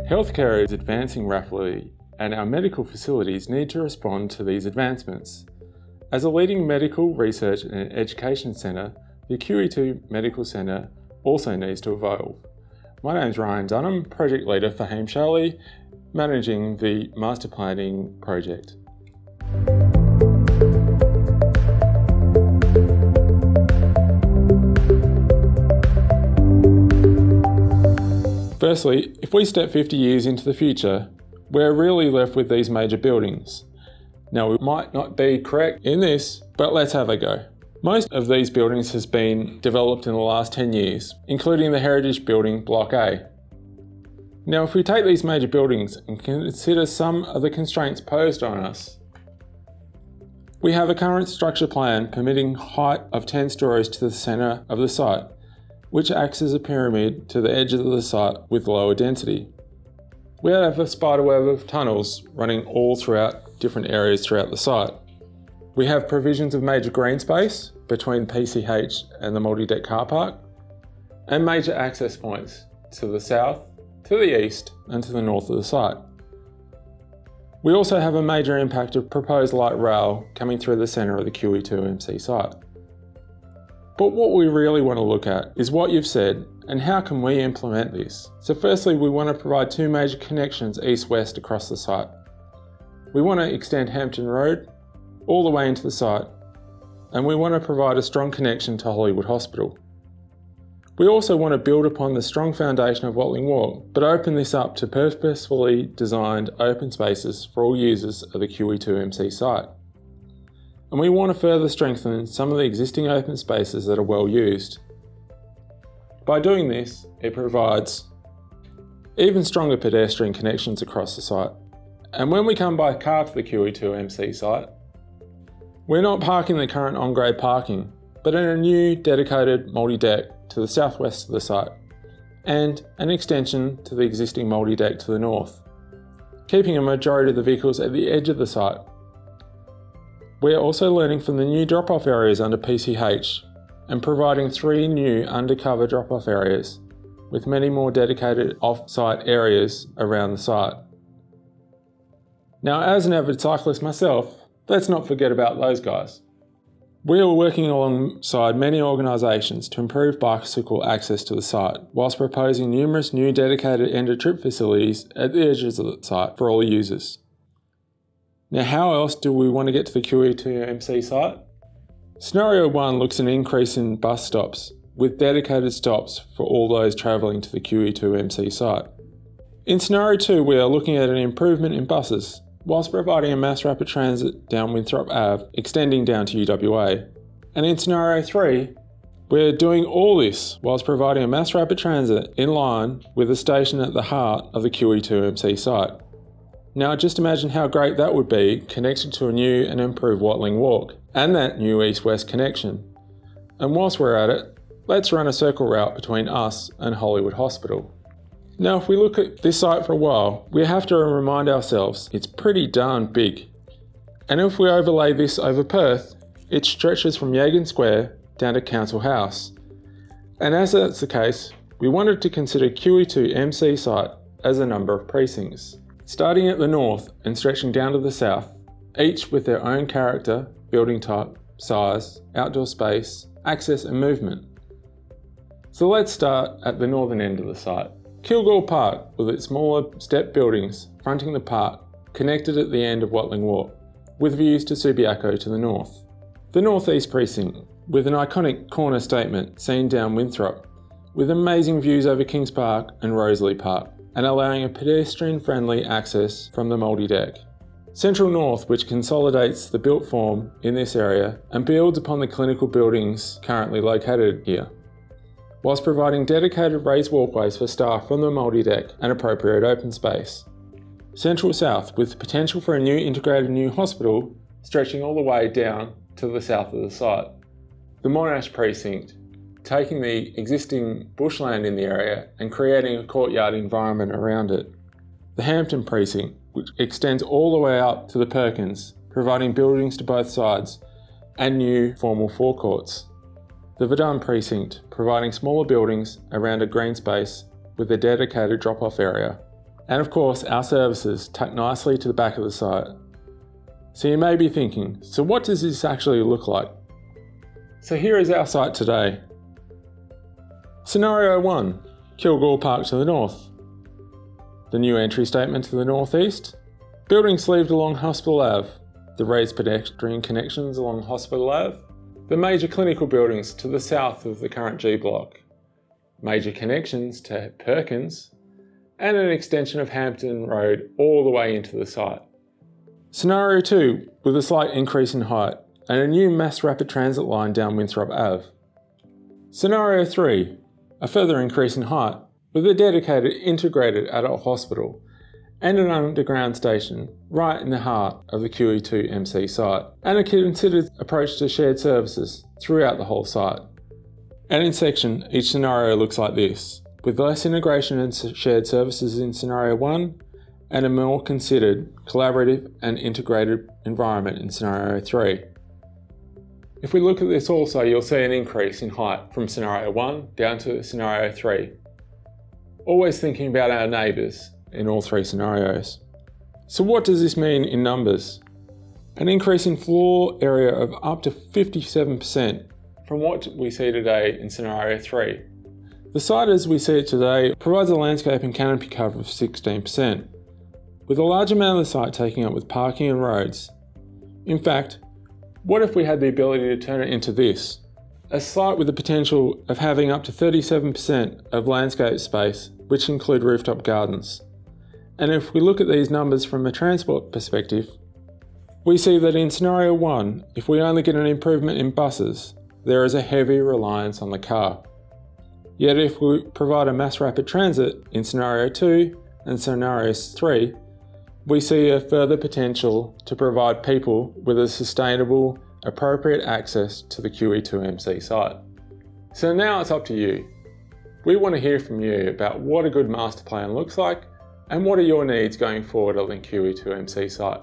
Healthcare is advancing rapidly, and our medical facilities need to respond to these advancements. As a leading medical research and education centre, the QE2 Medical Centre also needs to evolve. My name is Ryan Dunham, Project Leader for QEIIMC, managing the Master Planning project. Firstly, if we step 50 years into the future, we're really left with these major buildings. Now, we might not be correct in this, but let's have a go. Most of these buildings has been developed in the last 10 years, including the Heritage Building Block A. Now, if we take these major buildings and consider some of the constraints posed on us, we have a current structure plan permitting height of 10 stories to the centre of the site, which acts as a pyramid to the edge of the site with lower density. We have a spiderweb of tunnels running all throughout different areas throughout the site. We have provisions of major green space between PCH and the multi-deck car park, and major access points to the south, to the east, and to the north of the site. We also have a major impact of proposed light rail coming through the centre of the QEIIMC site. But what we really want to look at is what you've said and how can we implement this. So firstly, we want to provide two major connections east-west across the site. We want to extend Hampton Road all the way into the site, and we want to provide a strong connection to Hollywood Hospital. We also want to build upon the strong foundation of Watling Walk, but open this up to purposefully designed open spaces for all users of the QEIIMC site. And we want to further strengthen some of the existing open spaces that are well used. By doing this, it provides even stronger pedestrian connections across the site. And when we come by car to the QEIIMC site, we're not parking the current on-grade parking, but in a new dedicated multi-deck to the southwest of the site, and an extension to the existing multi-deck to the north, keeping a majority of the vehicles at the edge of the site. We are also learning from the new drop-off areas under PCH and providing 3 new undercover drop-off areas with many more dedicated off-site areas around the site. Now, as an avid cyclist myself, let's not forget about those guys. We are working alongside many organisations to improve bicycle access to the site, whilst proposing numerous new dedicated end-of-trip facilities at the edges of the site for all users. Now, how else do we want to get to the QEIIMC site? Scenario 1 looks at an increase in bus stops, with dedicated stops for all those travelling to the QEIIMC site. In Scenario 2, we are looking at an improvement in buses, whilst providing a mass rapid transit down Winthrop Ave, extending down to UWA. And in Scenario 3, we're doing all this whilst providing a mass rapid transit in line with a station at the heart of the QEIIMC site. Now, just imagine how great that would be connected to a new and improved Watling Walk and that new east-west connection. And whilst we're at it, let's run a circle route between us and Hollywood Hospital. Now, if we look at this site for a while, we have to remind ourselves it's pretty darn big. And if we overlay this over Perth, it stretches from Yagan Square down to Council House. And as that's the case, we wanted to consider QE2MC site as a number of precincts, starting at the north and stretching down to the south, each with their own character, building type, size, outdoor space, access and movement. So let's start at the northern end of the site. Kilgore Park, with its smaller step buildings fronting the park, connected at the end of Watling Walk, with views to Subiaco to the north. The northeast precinct, with an iconic corner statement seen down Winthrop, with amazing views over Kings Park and Rosalie Park, and allowing a pedestrian-friendly access from the multi-deck. Central North, which consolidates the built form in this area and builds upon the clinical buildings currently located here, whilst providing dedicated raised walkways for staff from the multi-deck and appropriate open space. Central South, with potential for a new integrated new hospital stretching all the way down to the south of the site. The Monash precinct, taking the existing bushland in the area and creating a courtyard environment around it. The Hampton precinct, which extends all the way up to the Perkins, providing buildings to both sides and new formal forecourts. The Verdun precinct, providing smaller buildings around a green space with a dedicated drop-off area. And of course, our services tucked nicely to the back of the site. So you may be thinking, so what does this actually look like? So here is our site today. Scenario 1, Kilgore Park to the north. The new entry statement to the northeast. Buildings sleeved along Hospital Ave. The raised pedestrian connections along Hospital Ave. The major clinical buildings to the south of the current G block. Major connections to Perkins. And an extension of Hampton Road all the way into the site. Scenario 2, with a slight increase in height and a new mass rapid transit line down Winthrop Ave. Scenario 3, a further increase in height with a dedicated integrated adult hospital and an underground station right in the heart of the QEIIMC site, and a considered approach to shared services throughout the whole site. And in section, each scenario looks like this, with less integration and shared services in Scenario 1, and a more considered, collaborative and integrated environment in Scenario 3. If we look at this also, you'll see an increase in height from Scenario 1 down to Scenario 3. Always thinking about our neighbours in all three scenarios. So what does this mean in numbers? An increase in floor area of up to 57% from what we see today in Scenario 3. The site as we see it today provides a landscape and canopy cover of 16%, with a large amount of the site taken up with parking and roads. In fact, what if we had the ability to turn it into this? A site with the potential of having up to 37% of landscape space, which include rooftop gardens. And if we look at these numbers from a transport perspective, we see that in Scenario 1, if we only get an improvement in buses, there is a heavy reliance on the car. Yet if we provide a mass rapid transit in Scenario 2 and Scenario 3, we see a further potential to provide people with a sustainable, appropriate access to the QEIIMC site. So now it's up to you. We want to hear from you about what a good master plan looks like and what are your needs going forward on the QEIIMC site.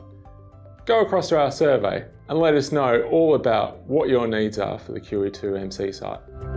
Go across to our survey and let us know all about what your needs are for the QEIIMC site.